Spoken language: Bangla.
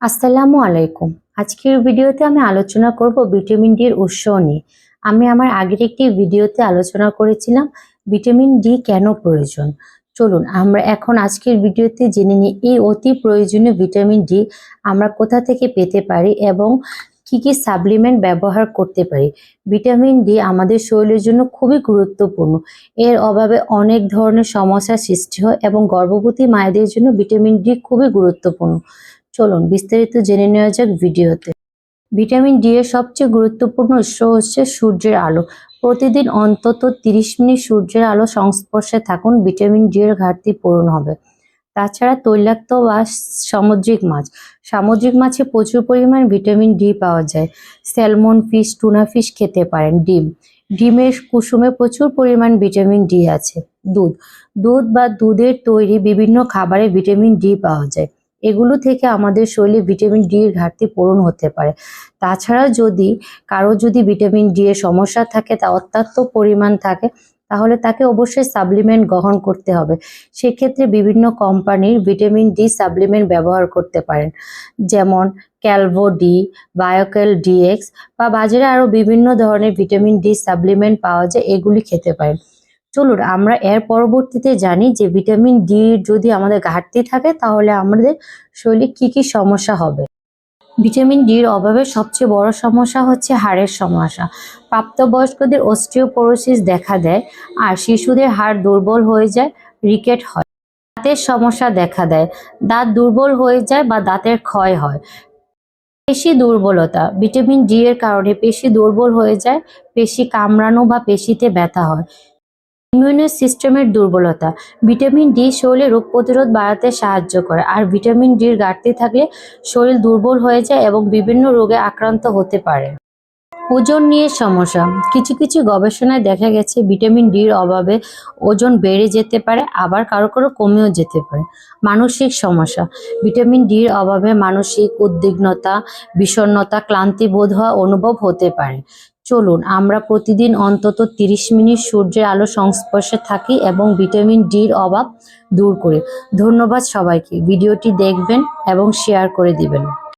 আসসালামু আলাইকুম। আজকের ভিডিওতে আমি আলোচনা করব ভিটামিন ডি এর উৎস নিয়ে। আমি আমার আগের একটি ভিডিওতে আলোচনা করেছিলাম ভিটামিন ডি কেন প্রয়োজন। চলুন আমরা এখন আজকের ভিডিওতে জেনে নিই এই অতি প্রয়োজনীয় ভিটামিন ডি আমরা কোথা থেকে পেতে পারি এবং কি সাপ্লিমেন্ট ব্যবহার করতে পারি। ভিটামিন ডি আমাদের শরীরের জন্য খুবই গুরুত্বপূর্ণ। এর অভাবে অনেক ধরনের সমস্যার সৃষ্টি হয় এবং গর্ভবতী মায়েদের জন্য ভিটামিন ডি খুবই গুরুত্বপূর্ণ। চলুন বিস্তারিত জেনে নেওয়া যাক ভিডিওতে। ভিটামিন ডি এর সবচেয়ে গুরুত্বপূর্ণ উৎস হচ্ছে সূর্যের আলো। প্রতিদিন অন্তত 30 মিনিট সূর্যের আলো সংস্পর্শে থাকুন, ভিটামিন ডি এর ঘাটতি পূরণ হবে। তাছাড়া তৈলাক্ত বা সামুদ্রিক মাছে প্রচুর পরিমাণ ভিটামিন ডি পাওয়া যায়। স্যালমন ফিশ, টুনা ফিশ খেতে পারেন। ডিমের কুসুমে প্রচুর পরিমাণ ভিটামিন ডি আছে। দুধ বা দুধের তৈরি বিভিন্ন খাবারে ভিটামিন ডি পাওয়া যায়। এগুলো থেকে আমাদের শরীরে ভিটামিন ডি এর ঘাটতি পূরণ হতে পারে। তাছাড়া কারো যদি ভিটামিন ডি এর সমস্যা থাকে, তা অত্যন্ত পরিমাণ থাকে, তাহলে তাকে অবশ্যই সাপ্লিমেন্ট গ্রহণ করতে হবে। সেক্ষেত্রে বিভিন্ন কোম্পানির ভিটামিন ডি সাপ্লিমেন্ট ব্যবহার করতে পারেন, যেমন ক্যালভো ডি, বায়োকেল ডিএক্স বা বাজারে আরো বিভিন্ন ধরনের ভিটামিন ডি সাপ্লিমেন্ট পাওয়া যায়, এগুলি খেতে পারেন। চলুন আমরা এর পরবর্তীতে জানি যে ভিটামিন ডি যদি আমাদের ঘাটতি থাকে তাহলে আমাদের শরীরে কি সমস্যা হবে। ভিটামিন ডির অভাবে সবচেয়ে বড় সমস্যা হচ্ছে হাড়ের সমস্যা। প্রাপ্তবয়স্কদের অস্টিওপোরোসিস দেখা দেয়, আর শিশুদের হাড় দুর্বল হয়ে যায়, রিকেট হয়। দাঁতের সমস্যা দেখা দেয়, দাঁত দুর্বল হয়ে যায় বা দাঁতের ক্ষয় হয়। পেশি দুর্বলতা, ভিটামিন ডি এর কারণে পেশি দুর্বল হয়ে যায়, পেশি কামড়ানো বা পেশিতে ব্যথা হয়। ইমিউন সিস্টেমের দুর্বলতা, ভিটামিন ডি শরীরে রোগ প্রতিরোধ বাড়াতে সাহায্য করে, আর ভিটামিন ডির ঘাটতি থাকলে শরীর দুর্বল হয়ে যায় এবং বিভিন্ন রোগে আক্রান্ত হতে পারে। ওজন নিয়ে সমস্যা, কিছু গবেষণায় দেখা গেছে ভিটামিন ডির অভাবে ওজন বেড়ে যেতে পারে, আবার কারো কমেও যেতে পারে। মানসিক সমস্যা, ভিটামিন ডির অভাবে মানসিক উদ্বিগ্নতা, বিষণ্ণতা, ক্লান্তি বোধ হওয়া অনুভব হতে পারে। চলুন আমরা প্রতিদিন অন্তত 30 মিনিট সূর্যের আলো সংস্পর্শে থাকি এবং ভিটামিন ডির অভাব দূর করি। ধন্যবাদ সবাইকে, ভিডিওটি দেখবেন এবং শেয়ার করে দিবেন।